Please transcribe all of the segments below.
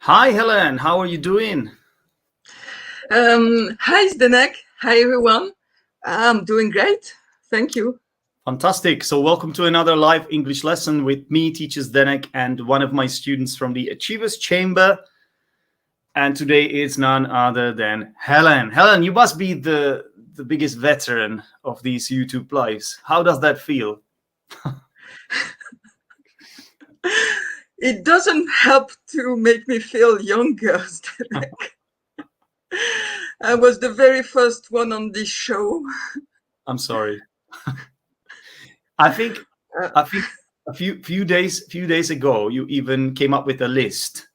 Hi, Helen. How are you doing? Hi, Zdenek. Hi, everyone. I'm doing great. Thank you. Fantastic. So welcome to another live English lesson with me, teacher Zdenek, and one of my students from the Achievers Chamber. And today is none other than Helen. Helen, you must be the biggest veteran of these YouTube lives. How does that feel? It doesn't help to make me feel younger, Zdenek. I was the very first one on this show. I'm sorry. I think Uh, a few days ago, you even came up with a list.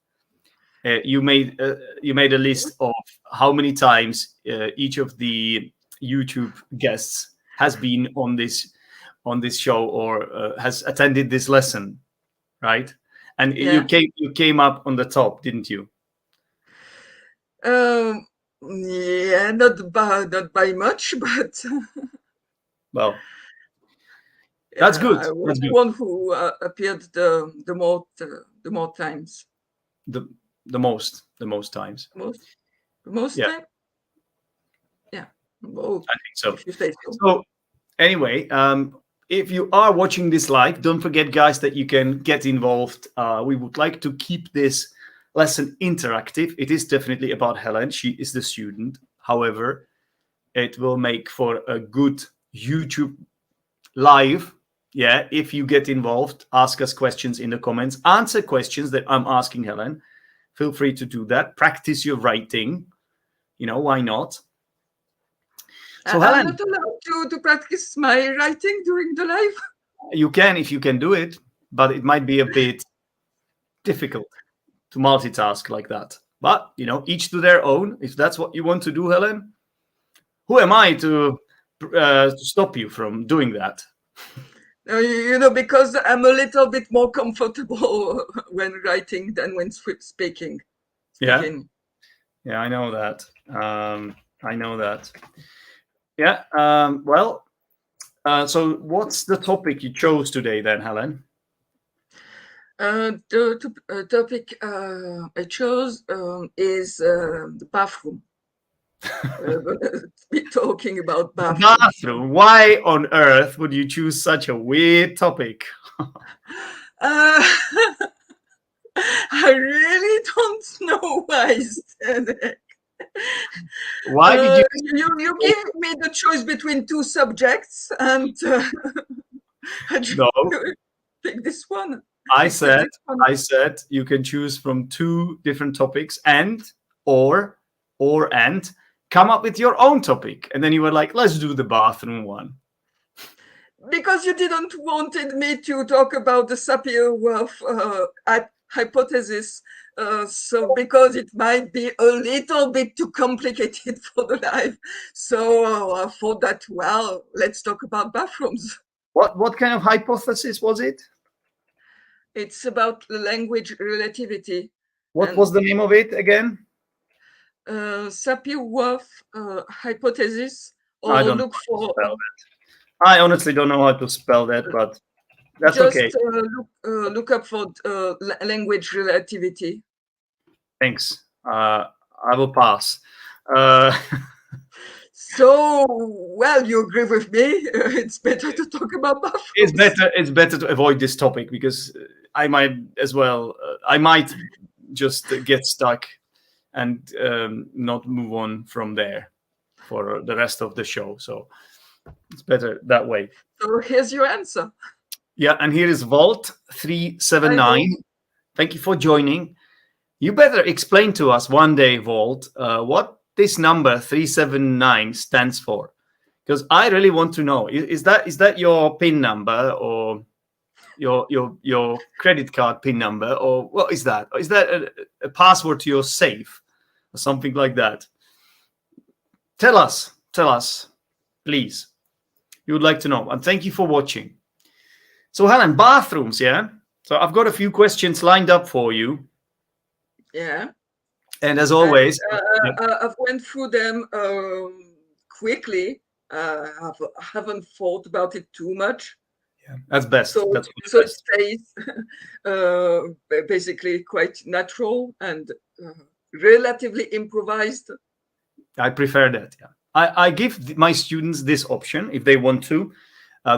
You made a list of how many times each of the YouTube guests has been on this show or has attended this lesson, right? And yeah. you came up on the top, didn't you? Yeah, not by much, but Well, that's yeah, good. I was That's the good. one who appeared the more times. The most times. The most Yeah, time. Yeah. Well, I think so. if you say so. So anyway, if you are watching this live, don't forget, guys, that you can get involved. We would like to keep this lesson interactive. It is definitely about Helen. She is the student. However, it will make for a good YouTube live. Yeah, if you get involved, ask us questions in the comments, answer questions that I'm asking Helen. Feel free to do that. Practice your writing. Why not? So, I'm Helen, not allowed to practice my writing during the live. you can if you can do it, but it might be a bit difficult to multitask like that. But each to their own. If that's what you want to do, Helen, who am I to stop you from doing that? Because I'm a little bit more comfortable when writing than when speaking. Yeah, Speaking. yeah, I know that. I know that. Yeah. Well, so what's the topic you chose today, then, Helen? The topic I chose is the bathroom. We're going to be talking about The bathrooms. bathroom. Why on earth would you choose such a weird topic? Uh, I really don't know why, Zdenek. Why did you? You give me the choice between two subjects, and I just No, pick this one. I I choose said, this one. I said you can choose from two different topics and come up with your own topic. And then you were like, let's do the bathroom one. Because you didn't wanted me to talk about the Sapir-Whorf hypothesis, so because it might be a little bit too complicated for the live, so I thought that, well, let's talk about bathrooms. What kind of hypothesis was it? It's about language relativity, What and was the name of it again? Sapir-Whorf hypothesis, I or don't know look how to for spell that. I honestly don't know how to spell that, but that's just okay. look up for language relativity. Thanks. I will pass. Uh, So, well, you agree with me? It's better to talk about it's bathrooms. better. It's better to avoid this topic because I might as well. I might just get stuck and not move on from there for the rest of the show. So it's better that way. So here's your answer. Yeah, and here is Vault I hope. 379. Thank you for joining. You better explain to us one day, Vault, what this number 379 stands for, because I really want to know. Is that your PIN number or your credit card PIN number, or what is that? Is that a password to your safe or something like that? Tell us, please. We would like to know. And thank you for watching. So, Helen, bathrooms, yeah? So I've got a few questions lined up for you. Yeah. And as And always, I've went through them quickly. I haven't thought about it too much. That's best. So, That's so it best. stays basically quite natural and relatively improvised. I prefer that. Yeah, I give my students this option if they want to.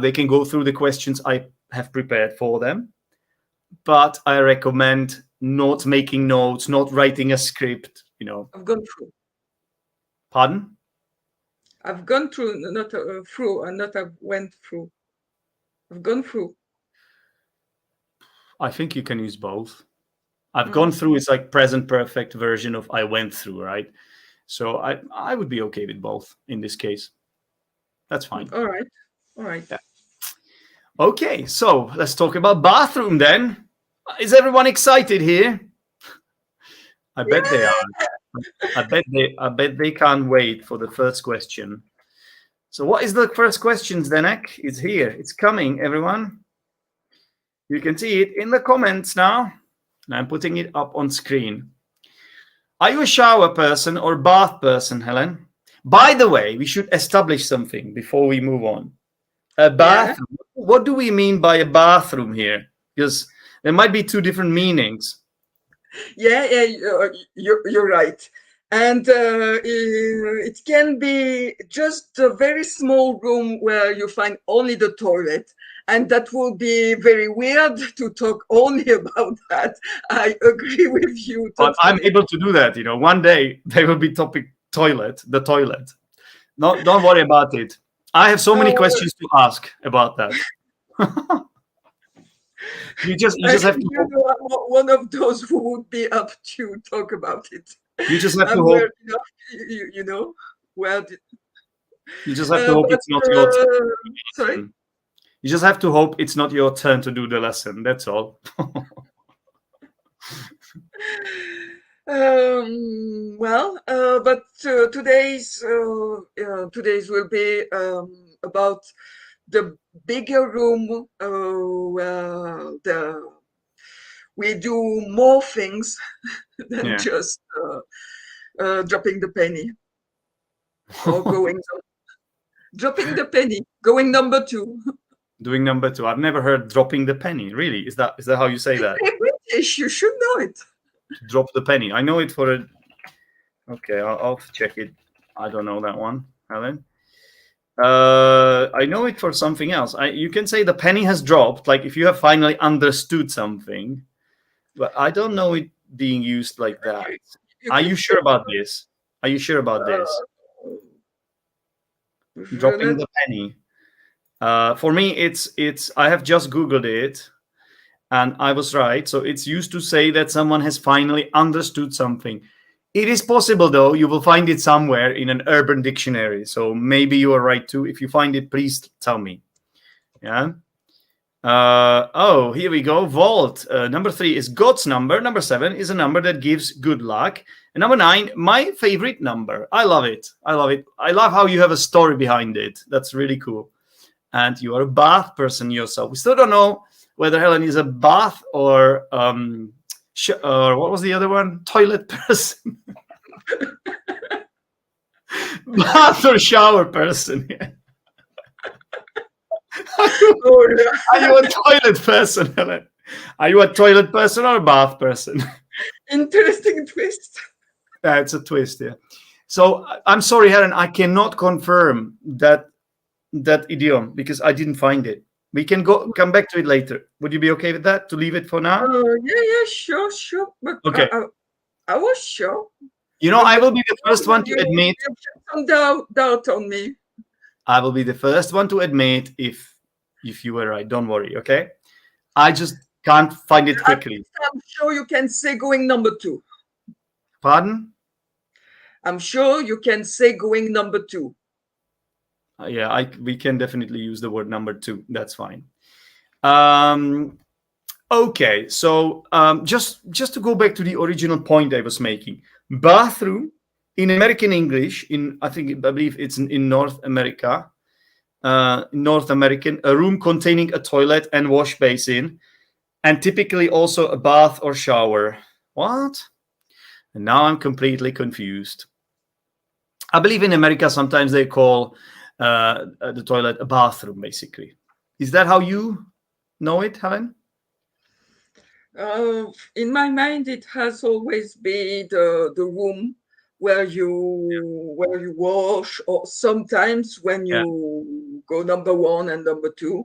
They can go through the questions I have prepared for them, but I recommend not making notes, not writing a script. I've gone through. Pardon? I've gone through, not through, and not I've went through. I've gone through. I think you can use both. I've gone through is like present perfect version of I went through, right? So I would be okay with both in this case. That's fine. All right. All right. Yeah. Okay, so let's talk about bathroom then. Is everyone excited here? I bet they are. I bet they can't wait for the first question. So what is the first question, Zdenek? It's here. It's coming, everyone. You can see it in the comments now. And I'm putting it up on screen. Are you a shower person or bath person, Helen? By the way, we should establish something before we move on. A bathroom. Yeah. What do we mean by a bathroom here? Because there might be two different meanings. Yeah, you're right. And it can be just a very small room where you find only the toilet. And that will be very weird to talk only about that. I agree with you. But I'm able to do that. One day there will be topic the toilet. No, don't worry about it. I have so many questions to ask about that. You just have to. You know, I'm one of those who would be up to talk about it. You just have to hope. You know, where did. You just have to hope it's not your turn. Sorry. You just have to hope it's not your turn to do the lesson. That's all. But today's will be about the bigger room where we do more things than just dropping the penny or dropping the penny, going number 2. Doing number 2. I've never heard dropping the penny. Really? Is that how you say that? British, you should know it. Drop the penny. I know it for a. Okay, I'll check it. I don't know that one, Helen. I know it for something else. You can say the penny has dropped, like if you have finally understood something, but I don't know it being used like that. Are you sure about this? Are you sure about this? Dropping the penny. For me, it's. I have just Googled it, and I was right. So it's used to say that someone has finally understood something. It is possible, though. You will find it somewhere in an urban dictionary. So maybe you are right too. If you find it, please tell me. Yeah. Oh, here we go. Vault. Number 3 is God's number. Number 7 is a number that gives good luck. And number 9, my favorite number. I love it. I love it. I love how you have a story behind it. That's really cool. And you are a bath person yourself. We still don't know whether Helen is a bath or what was the other one? Toilet person. Bath or shower person. Yeah. Are you a toilet person, Helen? Are you a toilet person or a bath person? Interesting twist. Yeah, it's a twist, yeah. So I'm sorry, Helen, I cannot confirm that idiom because I didn't find it. We can come back to it later. Would you be okay with that? To leave it for now? Yeah, sure. But okay. I was sure. I will be the first one to admit. You have some doubt on me. I will be the first one to admit if you were right. Don't worry, okay? I just can't find it quickly. I'm sure you can say going number 2. Pardon? I'm sure you can say going number 2. Yeah, we can definitely use the word number 2. That's fine. Okay, so just to go back to the original point I was making. Bathroom in American English, I believe it's in North America, North American, a room containing a toilet and wash basin, and typically also a bath or shower. What? And now I'm completely confused. I believe in America sometimes they call the toilet a bathroom, basically. Is that how you know it, Helen? In my mind, it has always been the room where you wash, or sometimes when you go number one and number two.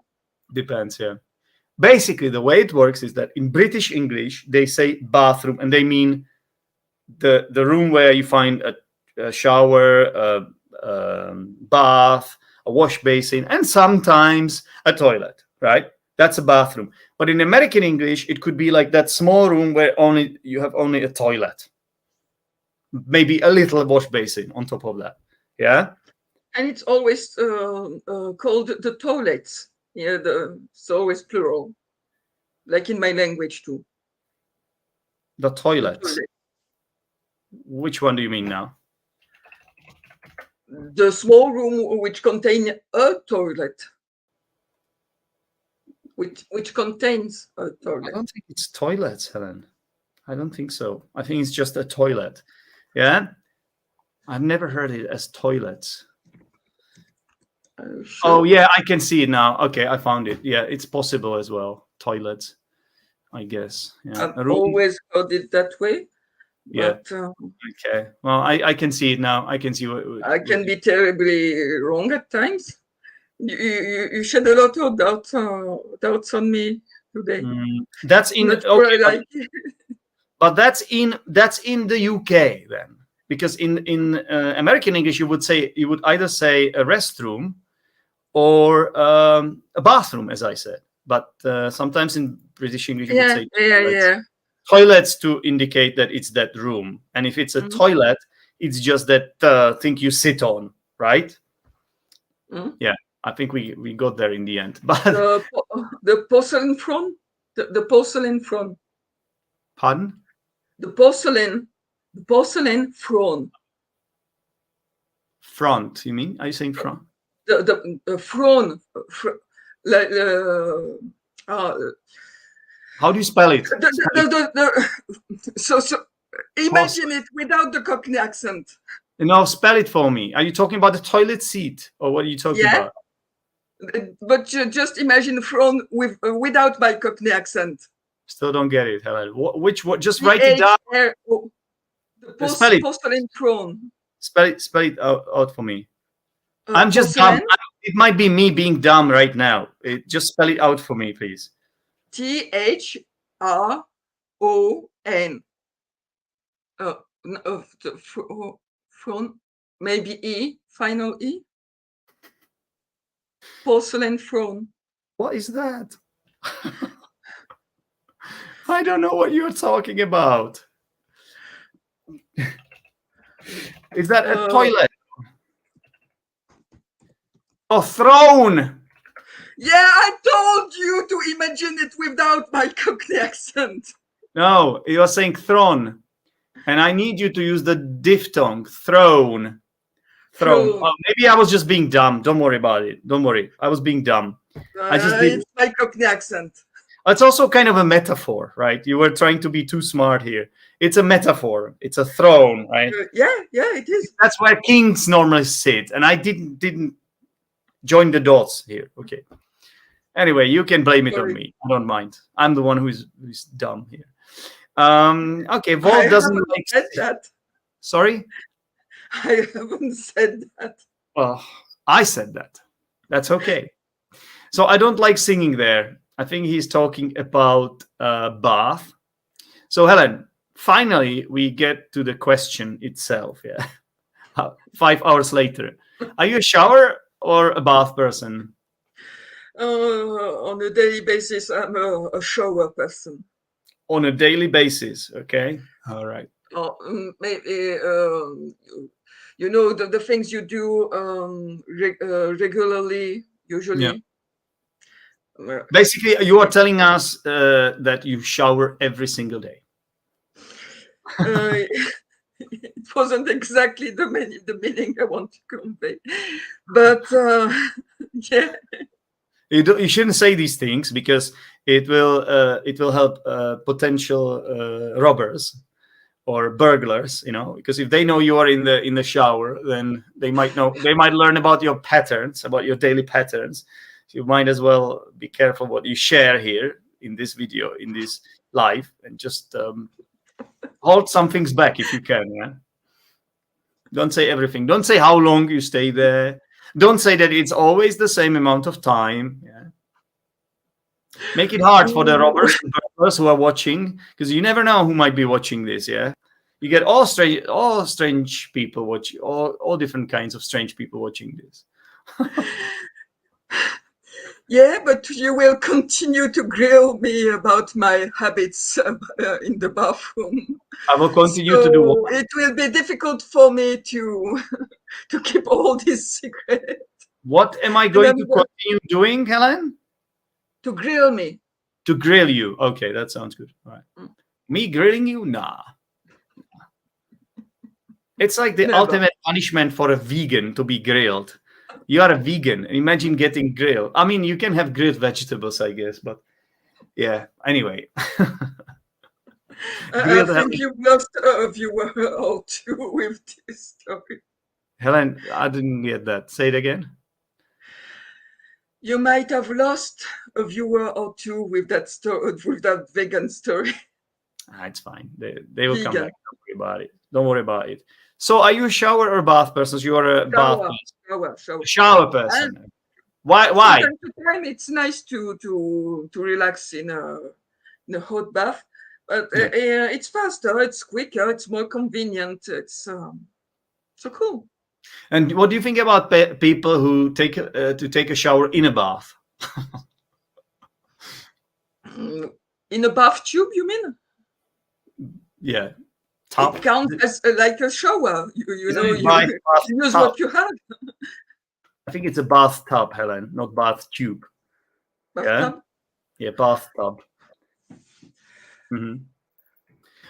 Depends, yeah. Basically, the way it works is that in British English, they say bathroom, and they mean the room where you find a shower, a bath, a wash basin, and sometimes a toilet, right? That's a bathroom. But in American English, it could be like that small room where you have only a toilet, maybe a little wash basin on top of that. Yeah. And it's always called the toilets. Yeah, it's always plural, like in my language too. The toilets. Which one do you mean now? The small room which contains a toilet. Which contains a toilet. I don't think it's toilets, Helen. I don't think so. I think it's just a toilet. Yeah? I've never heard it as toilets. Sure. Oh, yeah, I can see it now. Okay, I found it. Yeah, it's possible as well. Toilets, I guess. Yeah. I've always heard it that way. Yeah. But, okay. Well, I can see it now. I can see what I can be terribly wrong at times. You shed a lot of doubts on me today. That's in okay, but that's in the UK then, because in American English you would either say a restroom or a bathroom, as I said. But sometimes in British English you would say toilets to indicate that it's that room, and if it's a toilet, it's just that thing you sit on, right? Yeah. I think we got there in the end. But the porcelain front, the porcelain front. Pardon? The porcelain front. Front, you mean? Are you saying front? The front, like how do you spell it? So imagine it without the Cockney accent. No, spell it for me. Are you talking about the toilet seat, or what are you talking about? But just imagine front without my Cockney accent. Still don't get it, Helen. Which one? Just write it down. The porcelain front. Spell it out for me. I'm just dumb. It might be me being dumb right now. Just spell it out for me, please. THRON. Front, maybe E, final E. Porcelain front. What is that? I don't know what you're talking about. Is that a toilet? Oh, throne. Yeah, I told you to imagine it without my Cockney accent. No, you are saying throne. And I need you to use the diphthong. Throne. Oh, maybe I was just being dumb. Don't worry about it. Don't worry. I was being dumb. It's my Cockney accent. It's also kind of a metaphor, right? You were trying to be too smart here. It's a metaphor. It's a throne, right? Yeah, it is. That's where kings normally sit. And I didn't join the dots here. Okay. Anyway, you can blame it on me. I don't mind. I'm the one who's dumb here. Okay, Walt doesn't like said that. Sorry? I haven't said that. Well, I said that. That's okay. So I don't like singing there. I think he's talking about bath. So Helen, finally we get to the question itself. Yeah, 5 hours later. Are you a shower or a bath person? On a daily basis, I'm a shower person. On a daily basis, okay. All right. Maybe the things you do regularly, usually. Yeah. Basically, you are telling us that you shower every single day. It wasn't exactly the meaning I want to convey, but yeah. You shouldn't say these things because it will help potential robbers or burglars, because if they know you are in the shower, then they might learn about your patterns, about your daily patterns. So you might as well be careful what you share here in this video, in this live, and just hold some things back if you can. Yeah? Don't say everything. Don't say how long you stay there. Don't say that it's always the same amount of time. Yeah? Make it hard for the robbers and burglars who are watching, because you never know who might be watching this. Yeah, you get all strange people watching, all different kinds of strange people watching this. Yeah, but you will continue to grill me about my habits in the bathroom. I will continue to do what? It will be difficult for me to keep all these secrets. What am I going to continue doing, Helen? To grill me. To grill you. Okay, that sounds good. All right. Me grilling you? Nah. It's like the ultimate punishment for a vegan to be grilled. You are a vegan. Imagine getting grilled. I mean, you can have grilled vegetables, I guess, but yeah. Anyway. I think you've lost a viewer or two with this story. Helen, I didn't get that. Say it again. You might have lost a viewer or two with that story, with that vegan story. It's fine. They will come back. Don't worry about it. Don't worry about it. So, are you a shower or bath person? You are a bath person. Shower person. And why? From time to time, it's nice to relax in a hot bath, but it's faster, it's quicker, it's more convenient. It's so cool. And what do you think about people who take a shower in a bath? In a bath tube, you mean? Yeah. It counts as like a shower. You know, you use what you have. I think it's a bathtub, Helen, not bath tube. Bathtub? Yeah, bathtub. Mm-hmm.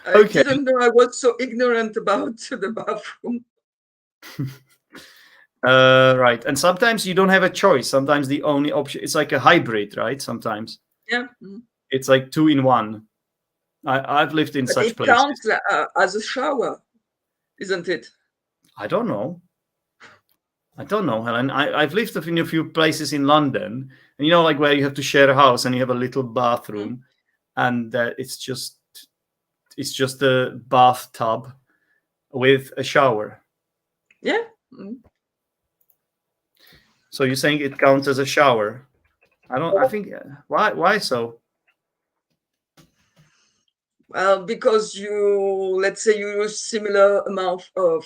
I didn't know I was so ignorant about the bathroom. Right. And sometimes you don't have a choice. Sometimes the only option, it's like a hybrid, right? Sometimes. Yeah. It's like 2 in 1. I've lived in such places. It counts as a shower, isn't it? I don't know, Helen. I've lived in a few places in London, and like where you have to share a house and you have a little bathroom, and it's just a bathtub with a shower. Yeah. So you're saying it counts as a shower? I think why so? Well, because let's say you use similar amount of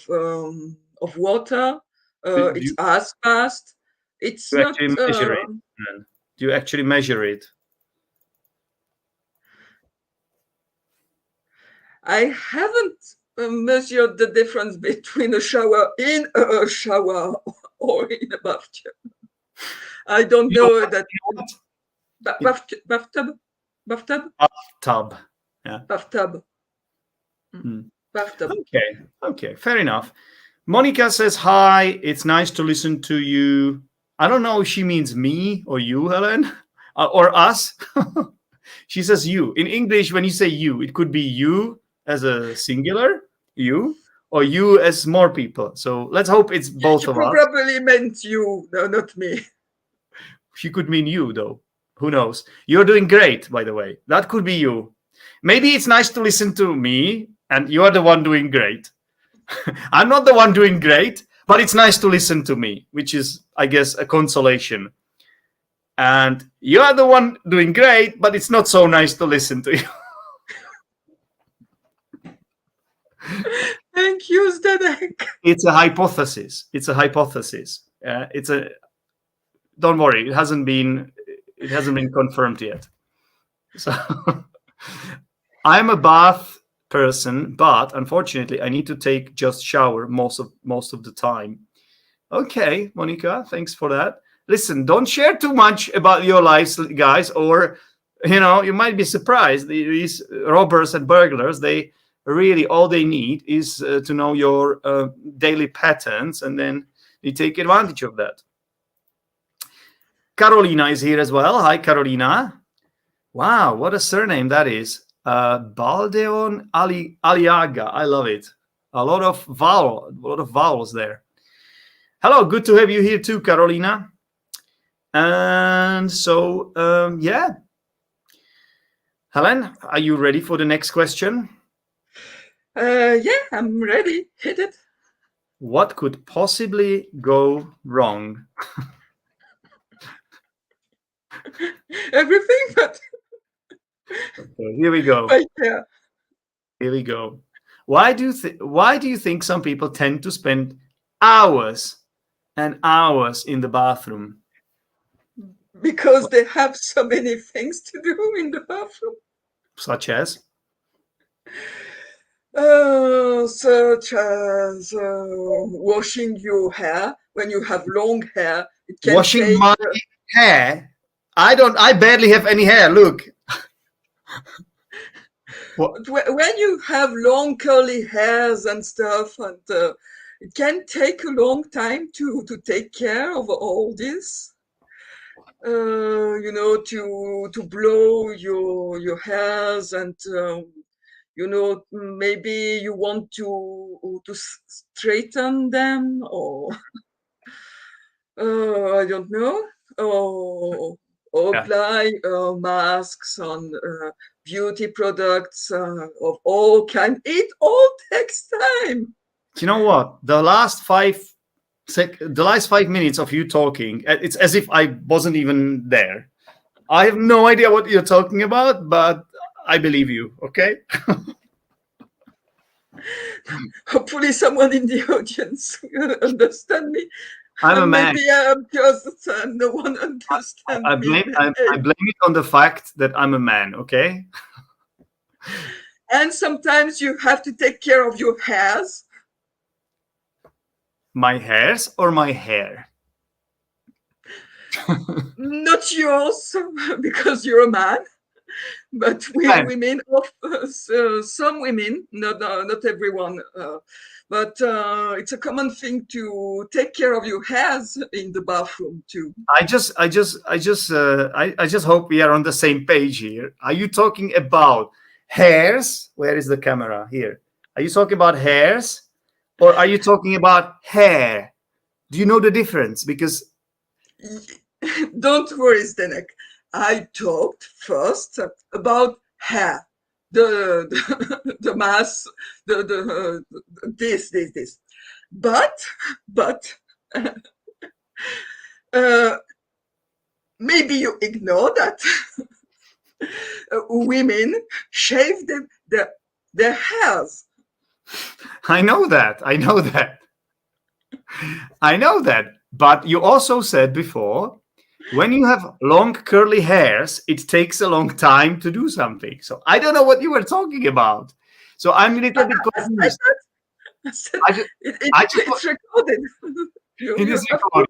water. It's as fast. It's not. Measure it? Do you actually measure it? I haven't measured the difference between a shower in a shower or in a bathtub. I don't know that. Bathtub. Bathtub. Yeah. Bathtub. Bathtub. Okay. Fair enough. Monica says, hi, it's nice to listen to you. I don't know if she means me or you, Helen, or us. She says you. In English, when you say you, it could be you as a singular, you, or you as more people. So let's hope it's both of us. She probably meant you, no, not me. She could mean you, though. Who knows? You're doing great, by the way. That could be you. Maybe it's nice to listen to me, and you are the one doing great. I'm not the one doing great, but it's nice to listen to me, which is, I guess, a consolation. And you are the one doing great, but it's not so nice to listen to you. Thank you, Zdenek. It's a hypothesis. Don't worry, it hasn't been confirmed yet. So I'm a bath person, but unfortunately I need to take just shower most of the time. Okay, Monica, thanks for that. Listen, don't share too much about your lives, guys, or you might be surprised. These robbers and burglars, they really all they need is to know your daily patterns, and then they take advantage of that. Carolina is here as well. Hi, Carolina. Wow, what a surname that is. Baldeon Aliaga. I love it. A lot of vowels there. Hello, good to have you here too, Carolina. And so, yeah. Helen, are you ready for the next question? Yeah, I'm ready. Hit it. What could possibly go wrong? Everything, but Okay, here we go. yeah. Here we go. Why do you think some people tend to spend hours and hours in the bathroom? Because they have so many things to do in the bathroom. Such as Such as washing your hair. When you have long hair, it can washing take. my hair. I barely have any hair. Look. What? When you have long curly hairs and stuff, and it can take a long time to take care of all this. To blow your hairs, and maybe you want to straighten them, or I don't know, or Yeah. apply masks on beauty products of all kind. It all takes time. You know what? The last 5 minutes of you talking, it's as if I wasn't even there. I have no idea what you're talking about, but I believe you. Okay. Hopefully, someone in the audience will understand me. I'm a And man. maybe I'm just no one understands I me. blame I blame it on the fact that I'm a man. Okay. And sometimes you have to take care of your hairs. My hairs or my hair? Not yours, because you're a man, but Man, women of some women, not everyone, but it's a common thing to take care of your hairs in the bathroom too. I just hope we are on the same page here. Are you talking about hairs? Where is the camera? Here. Are you talking about hairs or are you talking about hair? Do you know the difference? Because Don't worry, Zdenek. I talked first about hair, the mass, the this. But uh, maybe you ignore that women shave their hairs. I know that. I know that. I know that. But you also said before, when you have long curly hairs, it takes a long time to do something. So I don't know what you were talking about. So I'm a little bit I confused. said I just, I just it's recorded. it You is have recorded.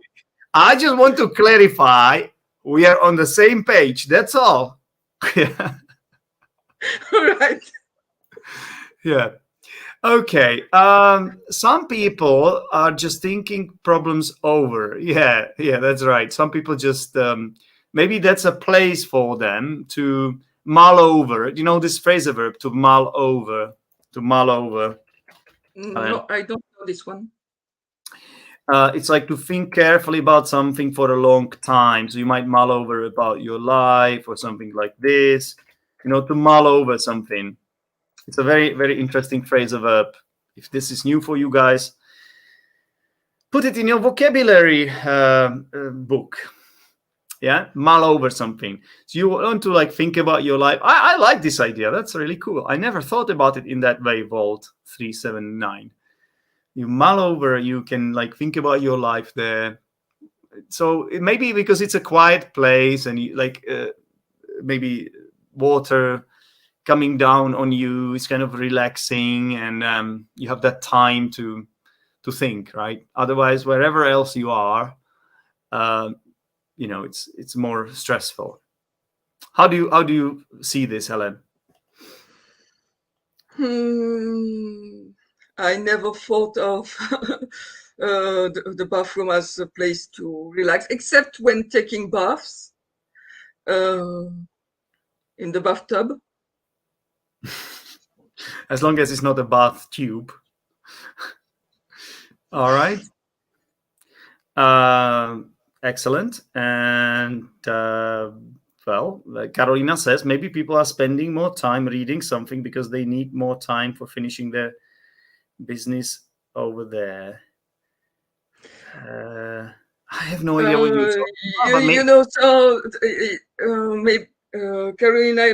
I just want to clarify we are on the same page. That's all. Yeah. all right. Yeah. Okay. Some people are just thinking problems over. Yeah. Yeah, that's right. Some people just maybe that's a place for them to mull over. You know this phrasal verb to mull over. To mull over. No, I don't know this one. It's like to think carefully about something for a long time. So you might mull over about your life or something like this. You know, to mull over something. It's a very, very interesting phrasal verb. If this is new for you guys, put it in your vocabulary book. Yeah, mull over something. So you want to like think about your life. I like this idea. That's really cool. I never thought about it in that way. Vault 379. You mull over. You can like think about your life there. So it maybe because it's a quiet place and you like maybe water coming down on you is kind of relaxing, and you have that time to think, right? Otherwise, wherever else you are, uh, it's more stressful. How do you see this, Helen? I never thought of the bathroom as a place to relax, except when taking baths uh, in the bathtub. As long as it's not a bath tube. All right. Excellent. And well, like Carolina says, maybe people are spending more time reading something because they need more time for finishing their business over there. I have no idea what you're talking about, but maybe, So maybe Carolina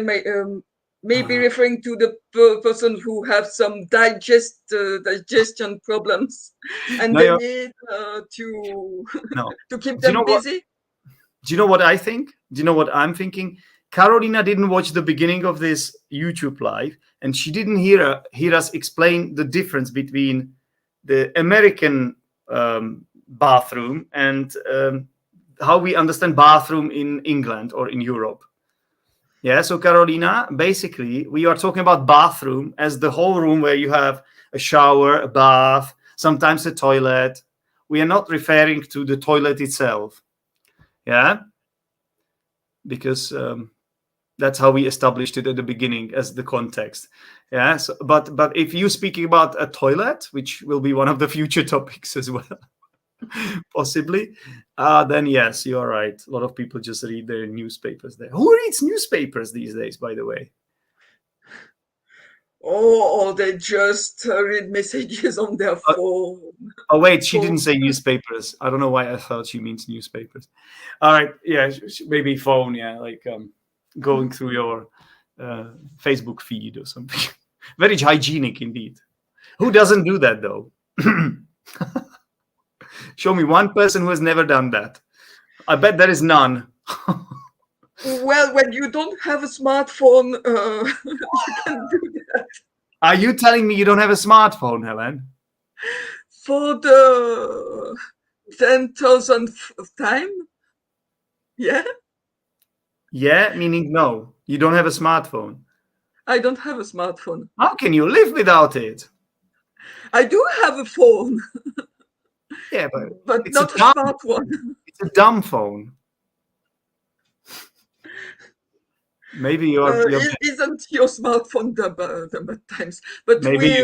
may be referring to the person who have some digestion problems, and No, they you're- need no. to keep Do you them know what? busy. Do you know what I think? Do you know what I'm thinking? Carolina didn't watch the beginning of this YouTube live, and she didn't hear us explain the difference between the American bathroom and how we understand bathroom in England or in Europe. Yeah, so Carolina, basically, we are talking about bathroom as the whole room where you have a shower, a bath, sometimes a toilet. We are not referring to the toilet itself. Yeah, because that's how we established it at the beginning as the context. Yeah, so, but if you're speaking about a toilet, which will be one of the future topics as well, possibly, then yes, you're right. A lot of people just read their newspapers there. Who reads newspapers these days, by the way? Or they just read messages on their phone. Oh wait, she didn't say newspapers. I don't know why I thought she means newspapers. All right, yeah, maybe phone. Yeah, like going through your Facebook feed or something. Very hygienic indeed. Who doesn't do that though? Show me one person who has never done that. I bet there is none. Well, when you don't have a smartphone, you can do that. Are you telling me you don't have a smartphone, Helen? For the 10,000th time? Yeah? Yeah, meaning no. You don't have a smartphone. I don't have a smartphone. How can you live without it? I do have a phone. Yeah, but it's not a smart one. It's a dumb phone. Maybe you're isn't your smartphone dumb at times? But maybe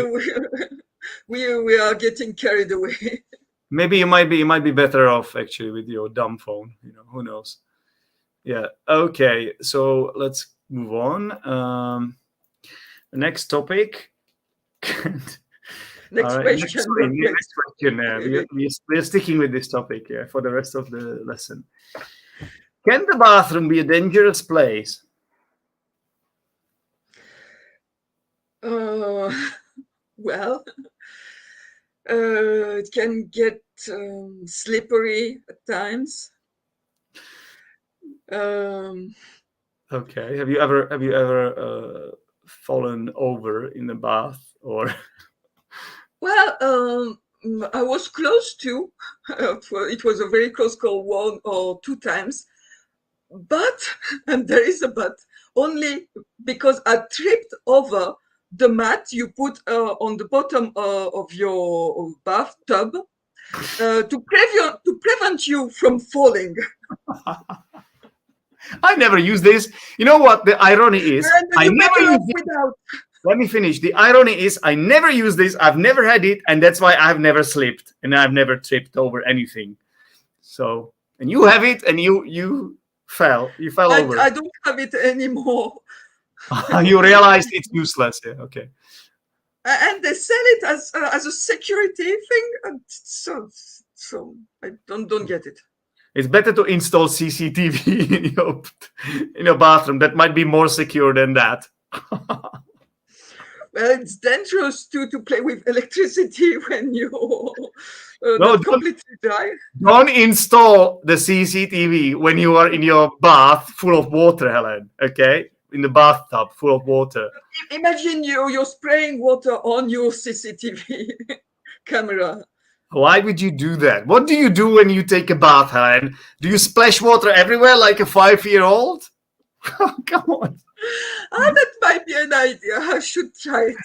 we are getting carried away. Maybe you might be better off actually with your dumb phone. You know, who knows? Yeah. Okay. So let's move on. The next topic. Next question. Next question. We're sticking with this topic for the rest of the lesson. Can the bathroom be a dangerous place? Well, it can get slippery at times. Okay. Have you ever fallen over in the bath or? Well, I was close to. It was a very close call, 1 or 2 times. But, and there is a but, only because I tripped over the mat you put on the bottom of your bathtub to prevent you from falling. I never use this. You know what the irony is? I never use it. Let me finish. The irony is I never use this. I've never had it, and that's why I've never slipped and I've never tripped over anything. So, and you have it, and you fell. You fell over. I don't have it anymore. You realized it's useless. Yeah. Okay. And they sell it as a security thing, and so I don't get it. It's better to install CCTV in your bathroom. That might be more secure than that. Well, it's dangerous to play with electricity when you're No, not completely dry. Don't install the CCTV when you are in your bath full of water, Helen. Okay, in the bathtub full of water. Imagine you're spraying water on your CCTV camera. Why would you do that? What do you do when you take a bath, Helen? Do you splash water everywhere like a 5-year-old? Come on. That might be an idea. I should try it.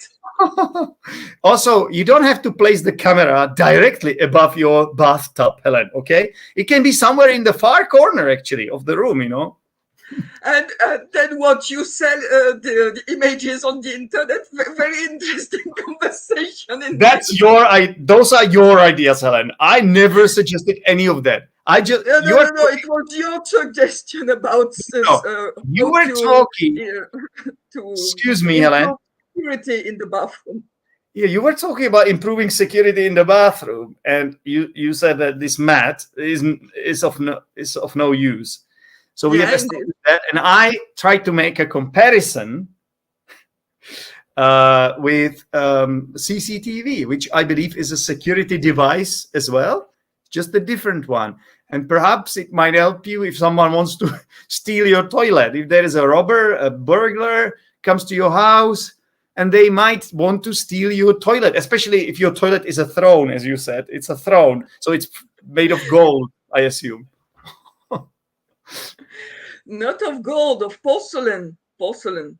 Also, you don't have to place the camera directly above your bathtub, Helen, okay? It can be somewhere in the far corner, actually, of the room, you know? And then what, you sell the images on the internet? Very interesting conversation. Those are your ideas, Helen. I never suggested any of that. I just No, you are no. It was your suggestion about this. you How were talking. to Excuse me, Helen. improve security in the bathroom. Yeah, you were talking about improving security in the bathroom, and you said that this mat is of no use. So we have Yeah, indeed. established that, and I tried to make a comparison with CCTV, which I believe is a security device as well, just a different one. And perhaps it might help you if someone wants to steal your toilet. If there is a robber, a burglar comes to your house, and they might want to steal your toilet, especially if your toilet is a throne, as you said. It's a throne, so it's made of gold, I assume. Not of gold, of porcelain. Porcelain.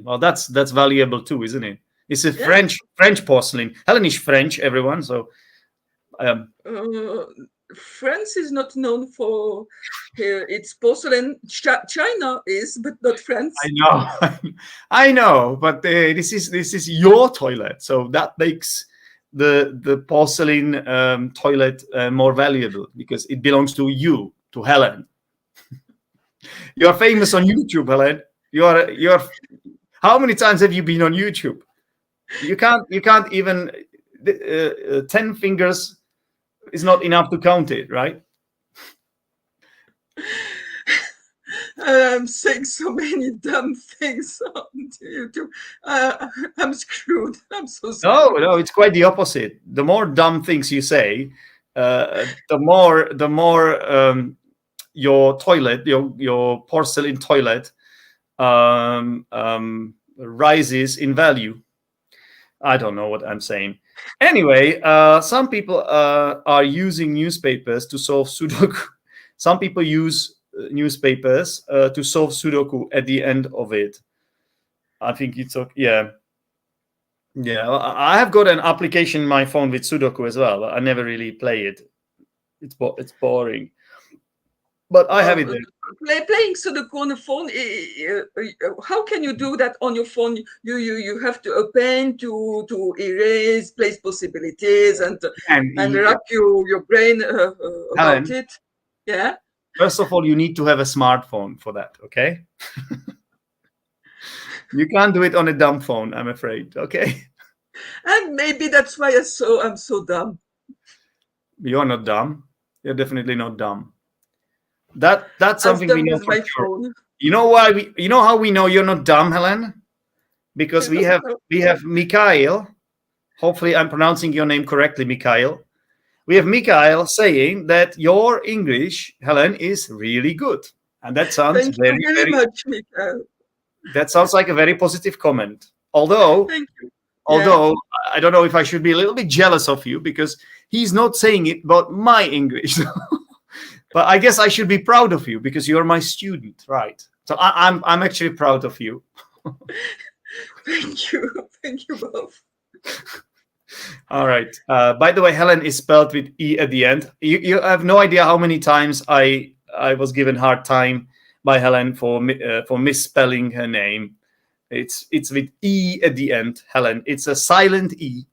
Well, that's valuable too, isn't it? It's a Yeah. French porcelain. Helen is French, everyone. So France is not known for its porcelain. China is, but not France. I know, I know. But this is your toilet, so that makes the porcelain toilet more valuable because it belongs to you, to Helen. You are famous on YouTube, Helen. You are. How many times have you been on YouTube? You can't even 10 fingers is not enough to count it, right? I'm saying so many dumb things on YouTube. I'm screwed. I'm so screwed. No, it's quite the opposite. The more dumb things you say, the more your toilet, your porcelain toilet, rises in value. I don't know what I'm saying. Anyway, some people are using newspapers to solve Sudoku. Some people use newspapers to solve Sudoku at the end of it. I think it's okay. Yeah. Yeah, I have got an application in my phone with Sudoku as well. I never really play it. It's boring. But I have it there. Playing Sudoku on the phone. How can you do that on your phone? You have to open to erase, place possibilities, and wrap your brain about it. Yeah. First of all, you need to have a smartphone for that. Okay. You can't do it on a dumb phone, I'm afraid. Okay. And maybe that's why I'm so dumb. You're not dumb. You're definitely not dumb. That's something we know for sure. Phone. You know why? You know how we know you're not dumb, Helen? Because we have Mikhail. Hopefully, I'm pronouncing your name correctly, Mikhail. We have Mikhail saying that your English, Helen, is really good, and that sounds Thank you very much, Mikhail. That sounds like a very positive comment. Although, thank you. Although I don't know if I should be a little bit jealous of you because he's not saying it about my English. But I guess I should be proud of you because you're my student, right? So I'm actually proud of you. Thank you both. All right. By the way, Helen is spelled with E at the end. You have no idea how many times I was given hard time by Helen for misspelling her name. It's with E at the end, Helen. It's a silent E.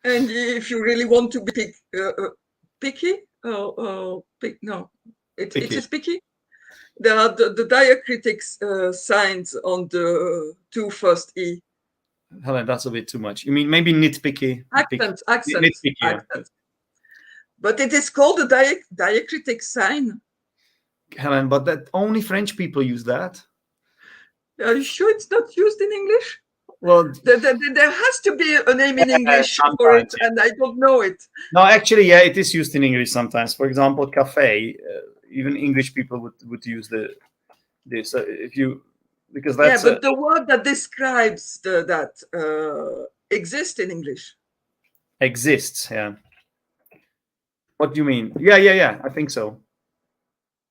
And if you really want to be picky, it is picky. There are the diacritics signs on the two first E. Helen, that's a bit too much. You mean maybe nitpicky? Accent. Nitpicky, accent. Yeah. But it is called a diacritic sign. Helen, but that only French people use that. Are you sure it's not used in English? Well, there has to be a name in English for it, and I don't know it. No, actually, yeah, it is used in English sometimes. For example, cafe. Even English people would use this if you because that's but the word that describes that exists in English. Exists, yeah. What do you mean? Yeah. I think so.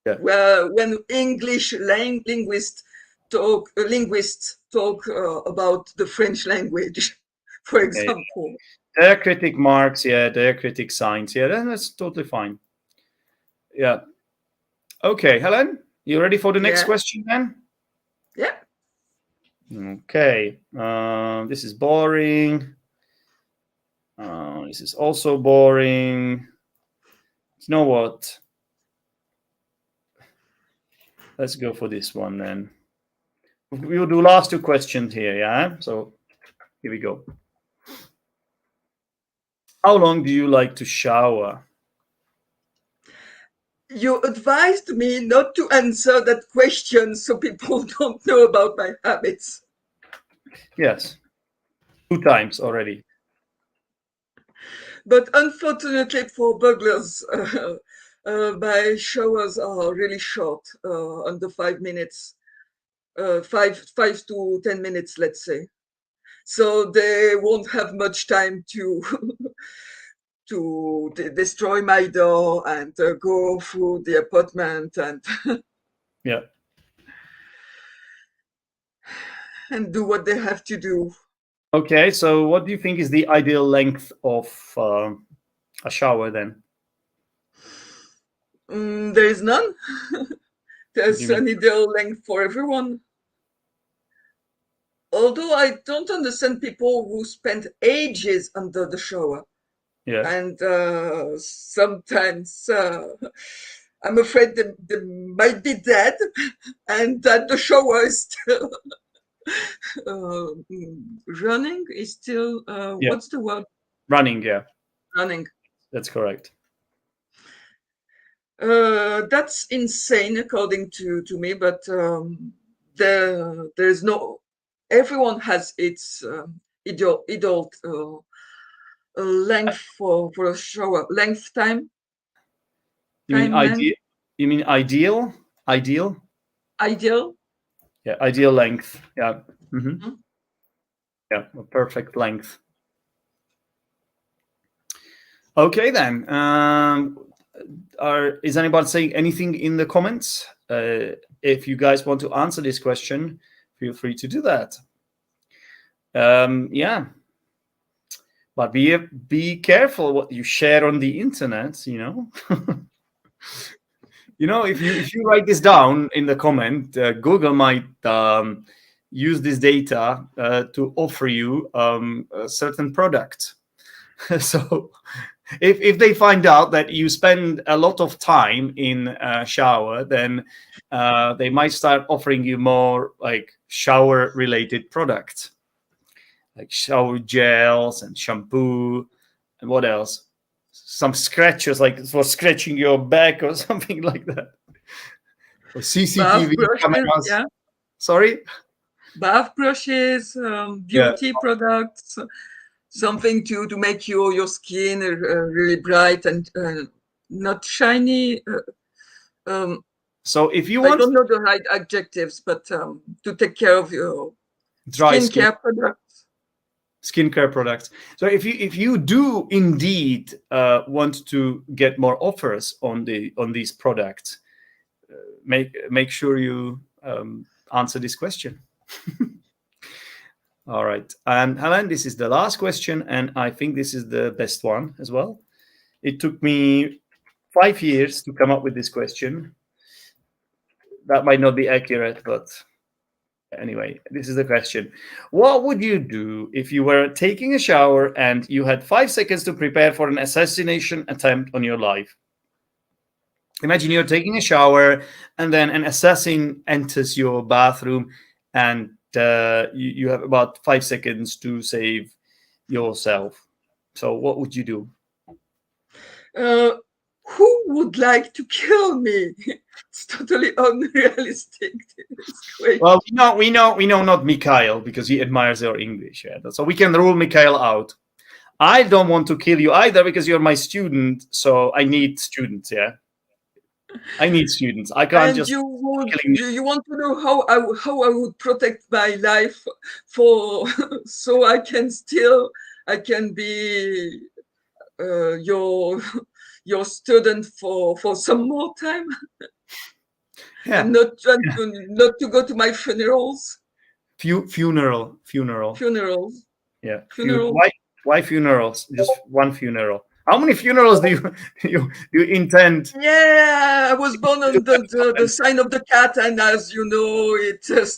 Yeah. Well, when English linguists talk about the French language, for example. Diacritic marks, diacritic signs, that's totally fine. Yeah. Okay, Helen, you ready for the next question then? Yeah. Okay. This is boring. This is also boring. You know what? Let's go for this one then. We'll do last 2 questions here, yeah? So here we go. How long do you like to shower? You advised me not to answer that question so people don't know about my habits. Yes. 2 times already. But unfortunately for burglars, my showers are really short, under 5 minutes, 5 to 10 minutes, let's say. So they won't have much time to to destroy my door and go through the apartment and Yeah. and do what they have to do. Okay, so what do you think is the ideal length of a shower then? There is none. What do you There's mean? an ideal length for everyone. Although I don't understand people who spend ages under the shower. Yeah. And sometimes I'm afraid they might be dead and that the shower is still running, is still, Yeah. what's the word? Running, yeah. Running. That's correct. That's insane according to me, but there's no, everyone has its ideal length for a shower, length time. You mean Time length, ideal? You mean ideal? Ideal? ideal. Yeah, ideal length. Yeah. Mhm. Yeah, a perfect length. Okay then. Is anybody saying anything in the comments? If you guys want to answer this question, feel free to do that. Yeah. But be careful what you share on the internet, you know. You know, if you write this down in the comment, Google might use this data to offer you a certain product. So if they find out that you spend a lot of time in a shower, then they might start offering you more like shower related products, like shower gels and shampoo and what else, some scratchers like for scratching your back or something like that, or Bath CCTV brushes, cameras. yeah. Sorry. Bath brushes, Yeah. beauty products, something to make your skin really bright and not shiny. So if you I want don't know the right adjectives, but to take care of your dry skin, skincare products. skincare products. So if you do indeed want to get more offers on these products, make sure you answer this question. All right, and Helen, this is the last question, and I think this is the best one as well. It took me 5 years to come up with this question. That might not be accurate, but anyway, this is the question. What would you do if you were taking a shower and you had 5 seconds to prepare for an assassination attempt on your life? Imagine you're taking a shower and then an assassin enters your bathroom and you have about 5 seconds to save yourself. So what would you do? Who would like to kill me? It's totally unrealistic. It's great. Well, we know not Mikhail because he admires your English. Yeah? So we can rule Mikhail out. I don't want to kill you either because you're my student. So I need students. Yeah, I need students. I can't And just you would killing me. you want to know how I would protect my life for so I can be your student for some more time Yeah, and not to go to my funerals. funeral. Funerals. Yeah, Funerals. why funerals? Just one funeral. How many funerals do you intend? Yeah, I was born on the sign of the cat, and as you know,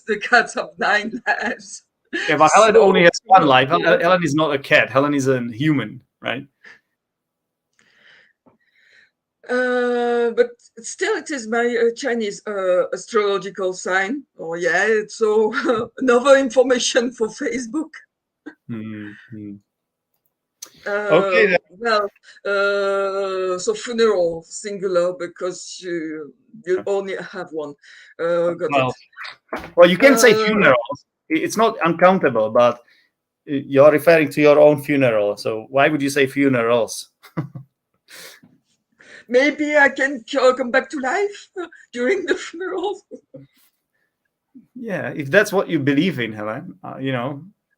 the cats have 9 lives. Yeah, but Helen So only has one life. yeah. Helen is not a cat. Helen is a human, right? But still, it is my Chinese astrological sign. Oh yeah, so another information for Facebook. Mm-hmm. Okay. Well, so funeral singular because you only have one. Got Well, it. well, you can say funerals. It's not uncountable, but you're referring to your own funeral. So why would you say funerals? Maybe I can come back to life during the funeral. Yeah, if that's what you believe in, Helen,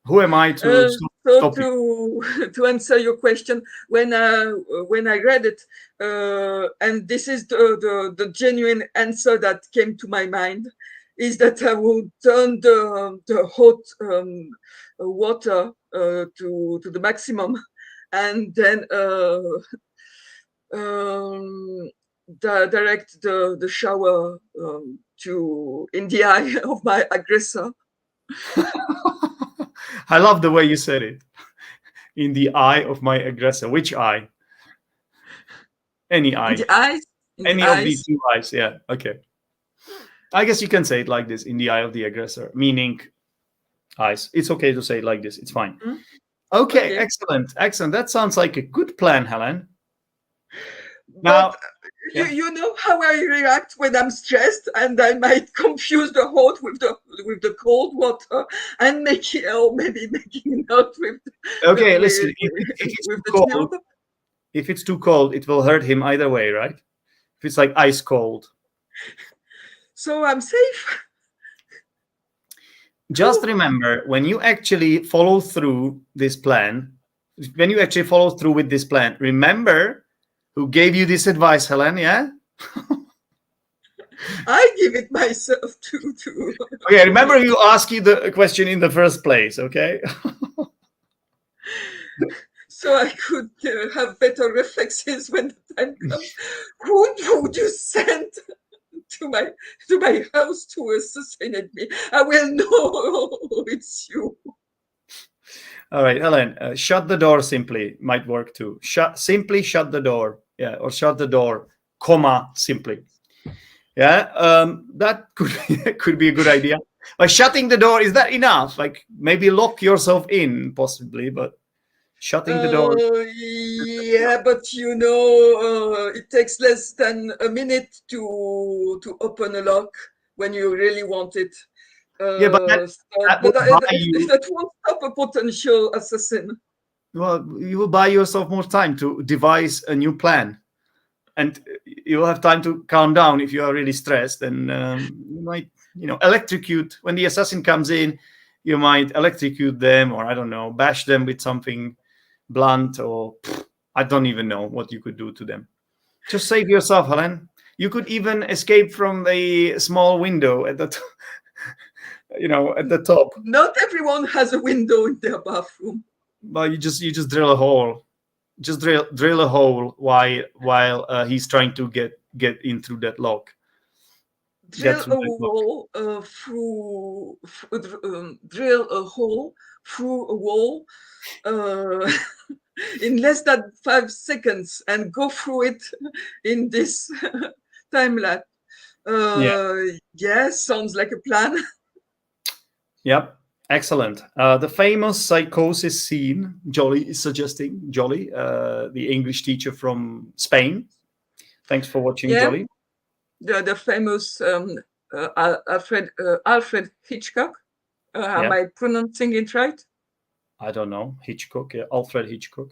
who am I to So stop you? to answer your question, when I read it, and this is the genuine answer that came to my mind, is that I will turn the hot water to the maximum, and then direct the shower in the eye of my aggressor. I love the way you said it. In the eye of my aggressor. Which eye? Any eye. In the eyes. Any of these two eyes. Yeah. Okay. I guess you can say it like this: in the eye of the aggressor, meaning eyes. It's okay to say it like this. It's fine. Mm-hmm. Okay. Excellent. That sounds like a good plan, Helen. Now, but you know how I react when I'm stressed, and I might confuse the hot with the cold water, and making it out with. Okay, listen. If it's too cold, it will hurt him either way, right? If it's like ice cold. So I'm safe. Just remember, when you actually follow through with this plan, remember who gave you this advice, Helen, yeah? I give it myself too. Okay, remember you asked you the question in the first place, okay? So I could have better reflexes when the time comes. Who would you send to my house to assassinate me? I will know it's you. All right, Helen, shut the door simply might work too. Simply shut the door. Yeah, or shut the door, comma, simply. Yeah, that could be a good idea. By shutting the door, is that enough? Like maybe lock yourself in, possibly, but shutting the door. Yeah, but it takes less than a minute to open a lock when you really want it. Yeah, but that won't stop a potential assassin. Well, you will buy yourself more time to devise a new plan, and you'll have time to calm down if you are really stressed. And you might, electrocute when the assassin comes in. You might electrocute them, or I don't know, bash them with something blunt, or I don't even know what you could do to them. Just save yourself, Helen. You could even escape from the small window at the at the top. Not everyone has a window in their bathroom. Well, you just drill a hole. Just drill a hole while he's trying to get in through that lock. Drill a hole through a wall in less than 5 seconds and go through it in this time lapse. Yeah, sounds like a plan. Yep, excellent. The famous psychosis scene, Jolly is suggesting. Jolly, the English teacher from Spain. Thanks for watching, Jolly. The famous Alfred Hitchcock. Am I pronouncing it right? I don't know. Hitchcock, yeah, Alfred Hitchcock.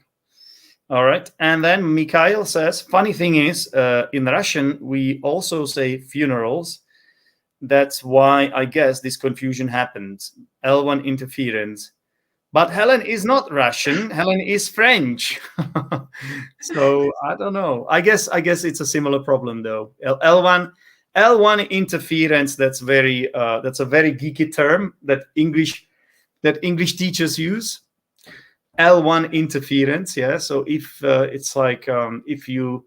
All right. And then Mikhail says, funny thing is, in Russian, we also say funerals. That's why I guess this confusion happened. L1 interference. But Helen is not Russian. Helen is French. So I don't know. I guess it's a similar problem though. L1 interference. That's a very geeky term that English teachers use. L1 interference. Yeah. So if it's like if you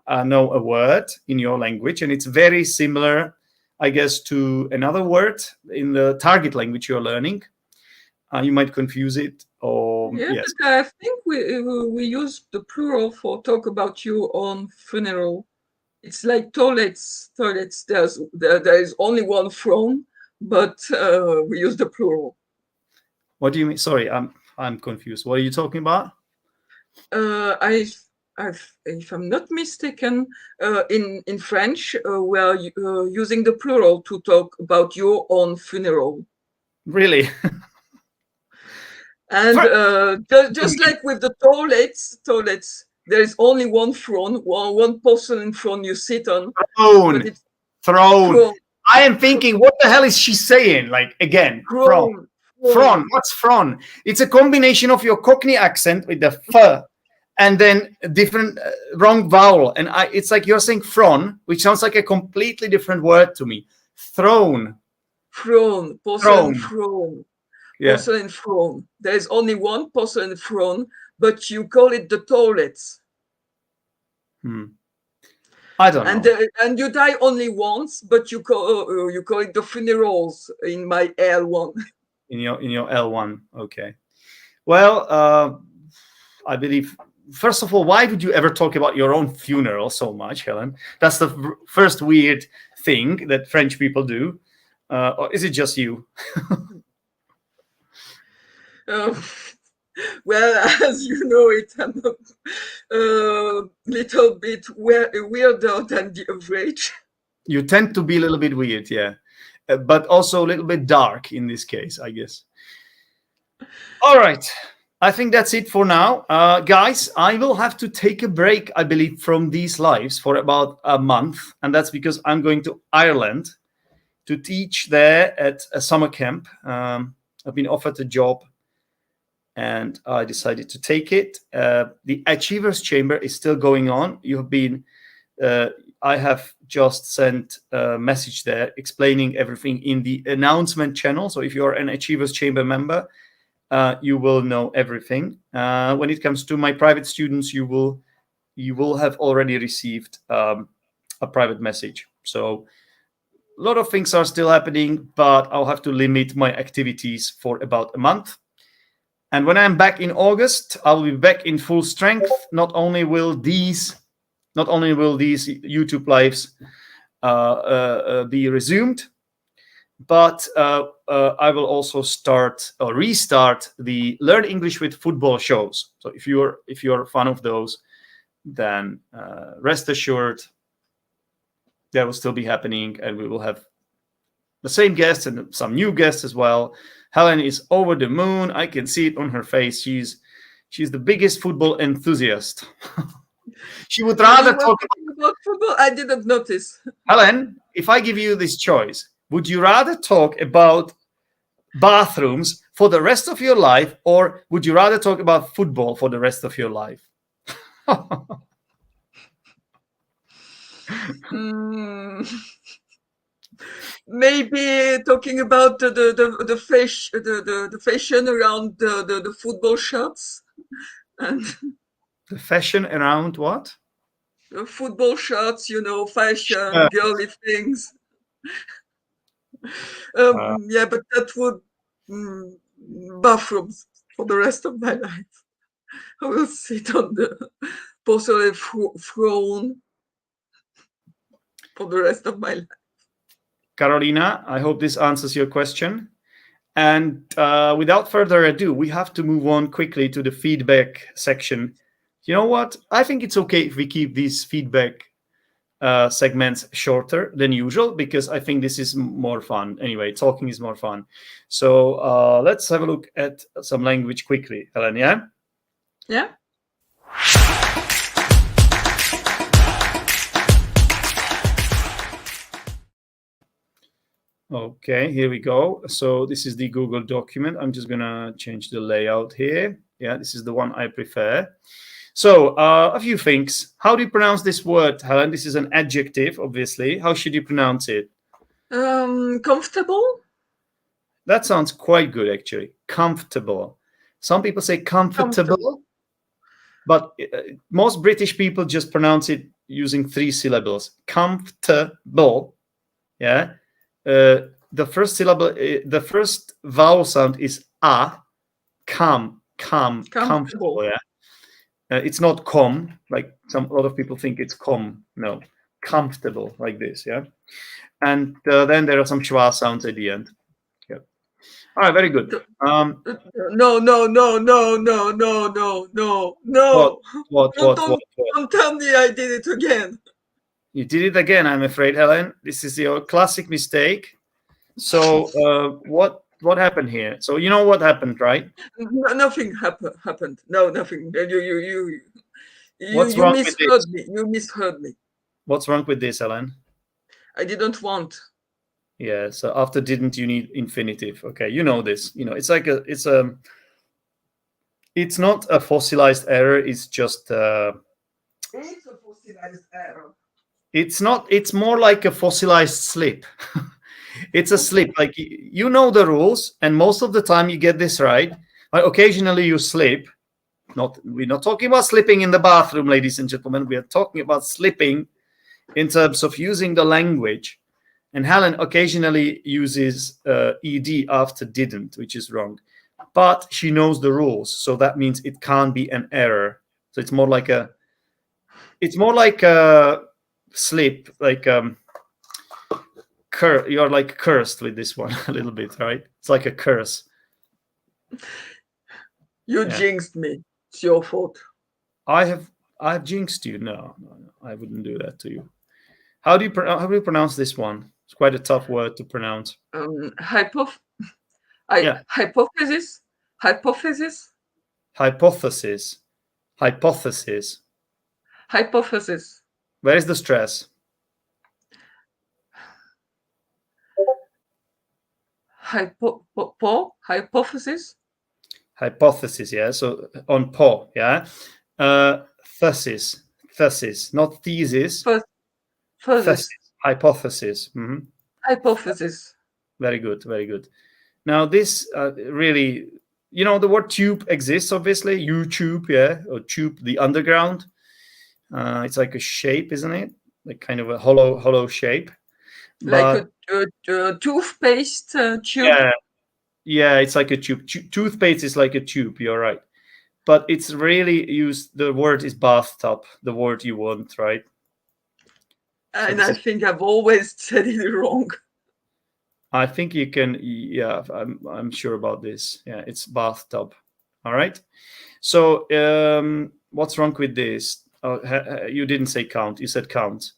know a word in your language and it's very similar, I guess, to another word in the target language you're learning, you might confuse it. Or yes, but I think we use the plural for talk about your own funeral. It's like toilets. Toilets. There is only one from, but we use the plural. What do you mean? Sorry, I'm confused. What are you talking about? If I'm not mistaken, in French, we are using the plural to talk about your own funeral. Really? And just like with the toilets, there is only one throne, one person in front you sit on. Throne. But it's Throne. I am thinking, what the hell is she saying? Like, again, from. Fron. What's fron? It's a combination of your Cockney accent with the f and then a different wrong vowel. And it's like you're saying fron, which sounds like a completely different word to me. Throne. Throne. Porcelain throne. Yeah. Porcelain throne. There is only one porcelain throne, but you call it the toilets. I don't know. And you die only once, but you call it the funerals in my L1. In your L1, okay. Well, I believe, first of all, why would you ever talk about your own funeral so much, Helen? That's the first weird thing that French people do. Or is it just you? Well, as you know it, I'm a little bit weirder than the average. You tend to be a little bit weird, yeah. But also a little bit dark in this case, I guess. All right. I think that's it for now. Guys, I will have to take a break, I believe, from these lives for about a month. And that's because I'm going to Ireland to teach there at a summer camp. I've been offered a job and I decided to take it. The Achievers Chamber is still going on. I have just sent a message there explaining everything in the announcement channel. So if you're an Achievers Chamber member, you will know everything. When it comes to my private students, you will have already received a private message. So a lot of things are still happening, but I'll have to limit my activities for about a month. And when I'm back in August, I'll be back in full strength. Not only will these YouTube lives be resumed, but I will also restart the Learn English with Football shows. So if you're a fan of those, then rest assured that will still be happening, and we will have the same guests and some new guests as well. Helen is over the moon. I can see it on her face. She's the biggest football enthusiast. She would rather talk about football. I didn't notice. Helen, if I give you this choice, would you rather talk about bathrooms for the rest of your life, or would you rather talk about football for the rest of your life? Maybe talking about the fashion around the football shirts and the fashion around what? The football shirts, fashion, girly things. Yeah, but that would bathrooms for the rest of my life. I will sit on the porcelain throne for the rest of my life. Carolina, I hope this answers your question. And without further ado, we have to move on quickly to the feedback section. You know what? I think it's okay if we keep these feedback segments shorter than usual, because I think this is more fun. Anyway, talking is more fun. So let's have a look at some language quickly. Helen, yeah? Yeah. Okay, here we go. So this is the Google document. I'm just going to change the layout here. Yeah, this is the one I prefer. So a few things. How do you pronounce this word, Helen? This is an adjective, obviously. How should you pronounce it? Comfortable. That sounds quite good, actually. Comfortable. Some people say comfortable. But most British people just pronounce it using 3 syllables. Comfortable. Yeah. The first syllable, the first vowel sound is a. Comfortable. Yeah. It's not com, like a lot of people think it's com. No, comfortable, like this, yeah. And then there are some schwa sounds at the end. Yeah. All right, very good. No, no, no, no, no, no, no, no, no. What? Don't tell me I did it again. You did it again, I'm afraid, Helen. This is your classic mistake. So what happened here? So you know what happened, right? Nothing happened. No, nothing. You What's wrong with misheard this? me. You misheard me. What's wrong with this, Helen? I didn't want. Yeah. So after didn't, you need infinitive. Okay, you know this. You know, it's not a fossilized error. It's just. It's a fossilized error. It's not. It's more like a fossilized slip. It's a slip. Like you know the rules, and most of the time you get this right. But occasionally you slip. We're not talking about slipping in the bathroom, ladies and gentlemen. We are talking about slipping in terms of using the language. And Helen occasionally uses ed after didn't, which is wrong. But she knows the rules, so that means it can't be an error. So it's more like a slip, like you're like cursed with this one a little bit, right? It's like a curse. You jinxed me. It's your fault. I've jinxed you. No, I wouldn't do that to you. How do you pronounce this one? It's quite a tough word to pronounce. Hypothesis. Where is the stress? Hypothesis. Hypothesis, yeah. So on po, yeah. Thesis, not thesis. Thesis. Hypothesis. Mm-hmm. Hypothesis. Very good, very good. Now this really, you know, the word tube exists, obviously. YouTube, yeah, or tube, the underground. It's like a shape, isn't it? Like kind of a hollow shape. Like a toothpaste tube. Yeah, it's like a tube. Toothpaste is like a tube. You're right, but it's really used. The word is bathtub. The word you want, right? And so I think I've always said it wrong. I think you can. Yeah, I'm sure about this. Yeah, it's bathtub. All right. So what's wrong with this? You didn't say count. You said count.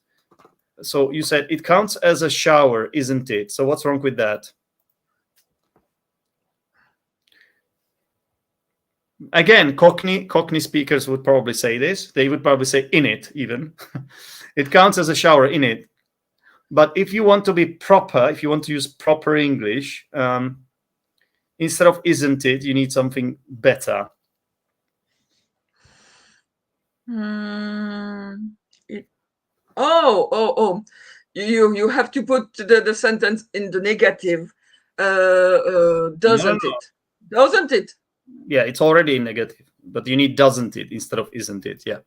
So you said it counts as a shower, isn't it? So what's wrong with that? Again, Cockney speakers would probably say this. They would probably say in it even. It counts as a shower in it. But if you want to be proper, if you want to use proper English, instead of isn't it, you need something better. You have to put the sentence in the negative. Doesn't it? Doesn't it? Yeah, it's already in negative, but you need doesn't it instead of isn't it. Yeah.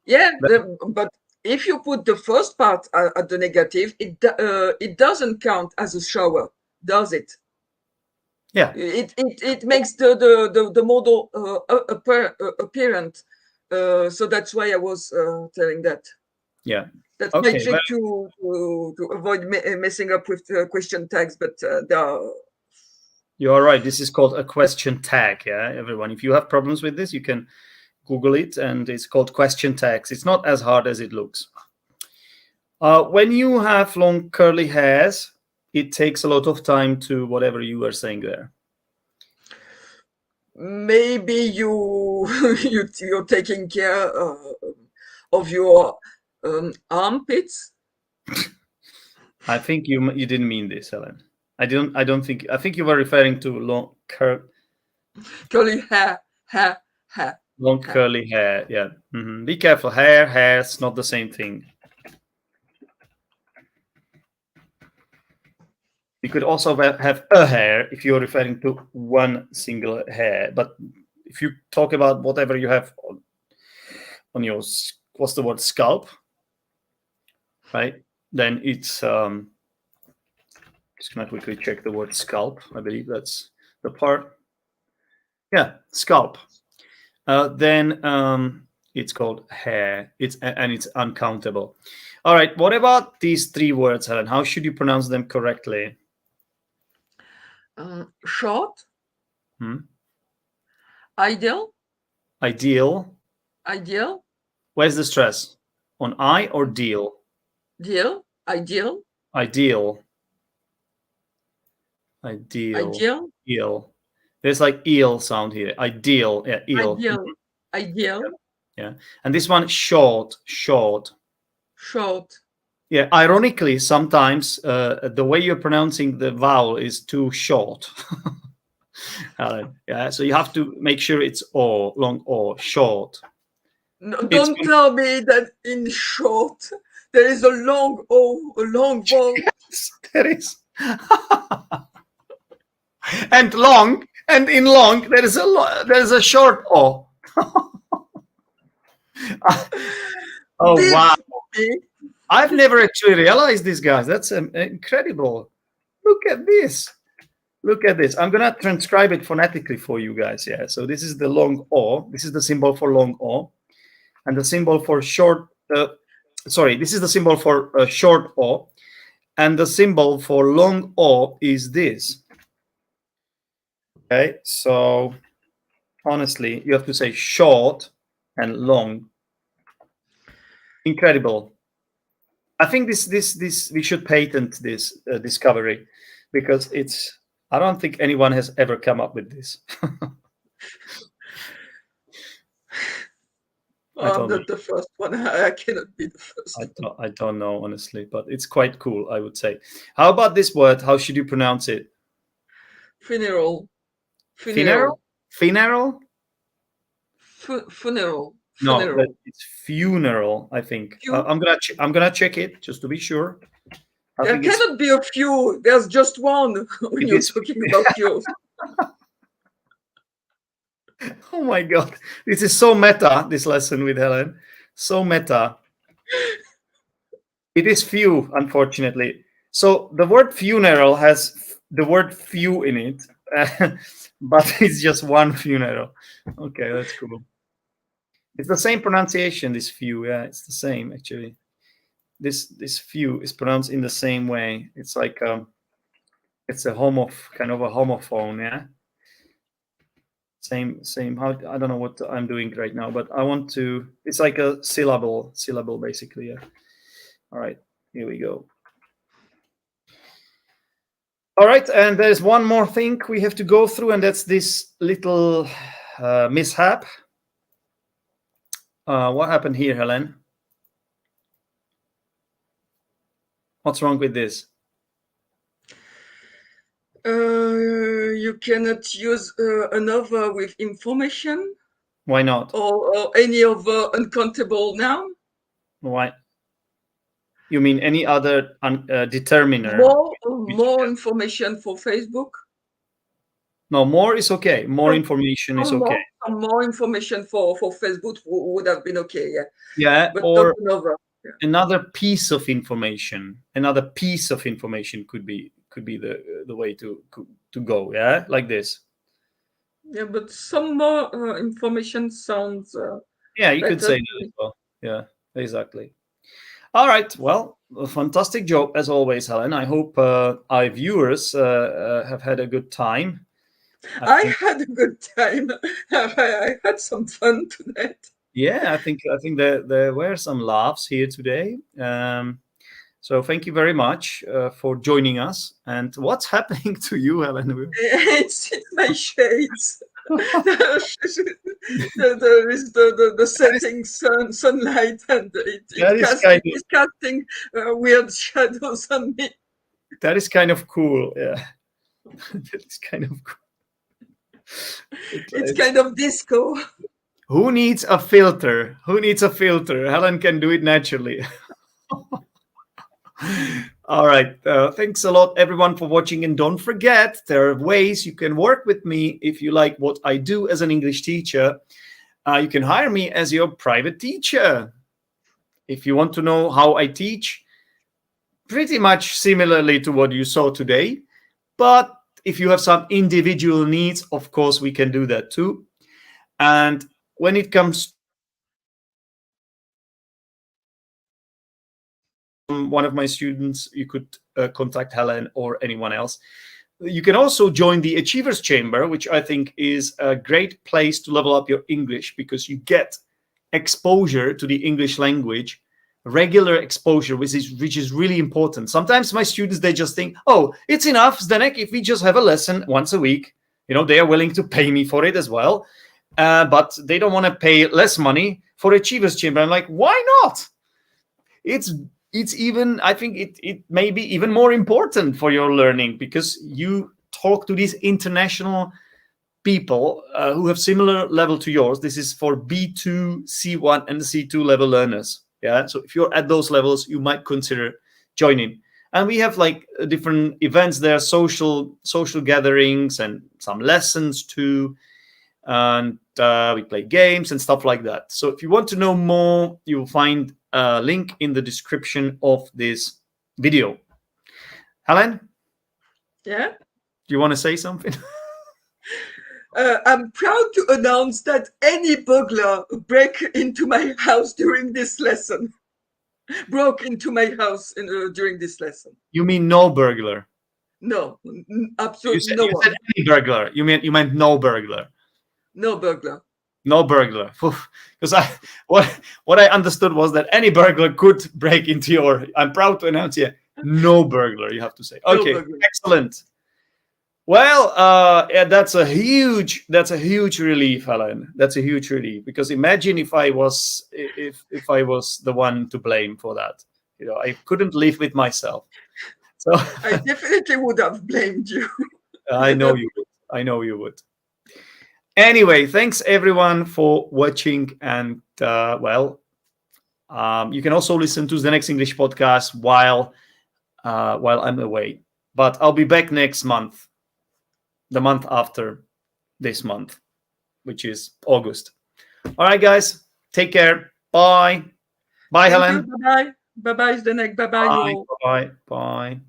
Yeah, but if you put the first part at the negative, it doesn't count as a shower, does it? Yeah. It makes the model apparent. So that's why I was telling that. Yeah. That's my trick to avoid messing up with question tags, but you are right. This is called a question tag. Yeah, everyone. If you have problems with this, you can Google it, and it's called question tags. It's not as hard as it looks. When you have long curly hairs, it takes a lot of time to whatever you are saying there. Maybe you're taking care of your armpits. I think you didn't mean this, Helen. I think you were referring to long curly hair. Long curly hair. Yeah. Mm-hmm. Be careful. Hair's not the same thing. You could also have a hair if you're referring to one single hair. But if you talk about whatever you have on your, what's the word, scalp, right? Then it's, just gonna quickly check the word scalp. I believe that's the part. Yeah, scalp. Then it's called hair. It's uncountable. All right. What about these three words, Helen? How should you pronounce them correctly? Short, Hmm? ideal, Ideal. ideal, Where's the stress? On I or deal? deal, ideal, Ideal. Ideal. ideal, Eel. There's like eel sound here. Ideal. Yeah, eel. ideal, ideal, Yeah. And this one, short, short. short. Yeah. Ironically, sometimes the way you're pronouncing the vowel is too short. Yeah. So you have to make sure it's o, long o, short. No, don't tell me that in short there is a long O, a long vowel. Yes, there is. And long, and in long, there is a short o. Oh Big, wow! big. I've never actually realized this, guys. That's incredible. Look at this. Look at this. I'm gonna transcribe it phonetically for you guys. Yeah. So this is the long o. This is the symbol for long o, and the symbol for short. Sorry, this is the symbol for short o, and the symbol for long o is this. Okay. So honestly, you have to say short and long. Incredible. I think this we should patent this discovery, because it's. I don't think anyone has ever come up with this. I'm not the first one. I cannot be the first. I don't know, honestly, but it's quite cool, I would say. How about this word? How should you pronounce it? Funeral. Funeral? Funeral? Funeral. No, Funeral. it's funeral, I think. I'm gonna check it just to be sure. There cannot be a few. There's just one when you're talking about yours. Oh my God. This is so meta, this lesson with Helen. So meta. It is few, unfortunately. So the word funeral has the word few in it, but it's just one funeral. Okay, that's cool. It's the same pronunciation, this few. Yeah, it's the same, actually. This few is pronounced in the same way. It's like it's a kind of a homophone, yeah. Same. How I don't know what I'm doing right now, but I want to. It's like a syllable basically. Yeah. All right, here we go. All right, and there's one more thing we have to go through, and that's this little mishap. What happened here, Helen? What's wrong with this? You cannot use another with information. Why not? Or any other uncountable noun. Why? You mean any other determiner? More information for Facebook. No, more is okay. More information is okay. More information for Facebook would have been okay. Yeah. Yeah, but or not another. Yeah. Another piece of information. Another piece of information could be the way to go. Yeah, like this. Yeah, but some more information sounds. Yeah, you could say that as well. Yeah, exactly. All right. Well, a fantastic job as always, Helen. I hope our viewers have had a good time. I had a good time. I had some fun tonight. Yeah, I think there were some laughs here today. So thank you very much for joining us. And what's happening to you, Helen? It's my shades. There is the setting sunlight, and it's casting weird shadows on me. That is kind of cool. Yeah, that is kind of cool. It's kind of disco. Who needs a filter? Who needs a filter? Helen can do it naturally. All right. Thanks a lot, everyone, for watching. And don't forget, there are ways you can work with me if you like what I do as an English teacher. You can hire me as your private teacher. If you want to know how I teach, pretty much similarly to what you saw today. But if you have some individual needs, of course, we can do that too. And when it comes one of my students, you could contact Helen or anyone else. You can also join the Achievers Chamber, which I think is a great place to level up your English, because you get exposure to the English language, regular exposure, which is really important. Sometimes my students, they just think, oh, it's enough, Zdenek, if we just have a lesson once a week. They are willing to pay me for it as well, but they don't want to pay less money for Achievers Chamber. I'm like, why not? It's even, I think it may be even more important for your learning, because you talk to these international people who have similar level to yours. This is for B2, C1, and C2 level learners. Yeah, so if you're at those levels, you might consider joining. And we have like different events there, social gatherings, and some lessons too. And we play games and stuff like that. So if you want to know more, you will find a link in the description of this video. Helen? Yeah? Do you want to say something? I'm proud to announce that any burglar broke into my house during this lesson. Broke into my house during this lesson. You mean no burglar? No, absolutely no You one. said any burglar. You meant no burglar. No burglar. No burglar. Because what I understood was that any burglar could break into your. I'm proud to announce here, no burglar. You have to say. Okay, No burglar. Excellent. Well, yeah, that's a huge relief, Helen. That's a huge relief, because imagine if I was the one to blame for that. I couldn't live with myself. So I definitely would have blamed you. I know you would. I know you would. Anyway, thanks everyone for watching, and you can also listen to the next English podcast while I'm away. But I'll be back next month. The month after this month, which is August. All right, guys. Take care. Bye. Bye, Helen. Bye-bye. Bye-bye, Zdenek. Bye-bye. Bye. Bye. Bye.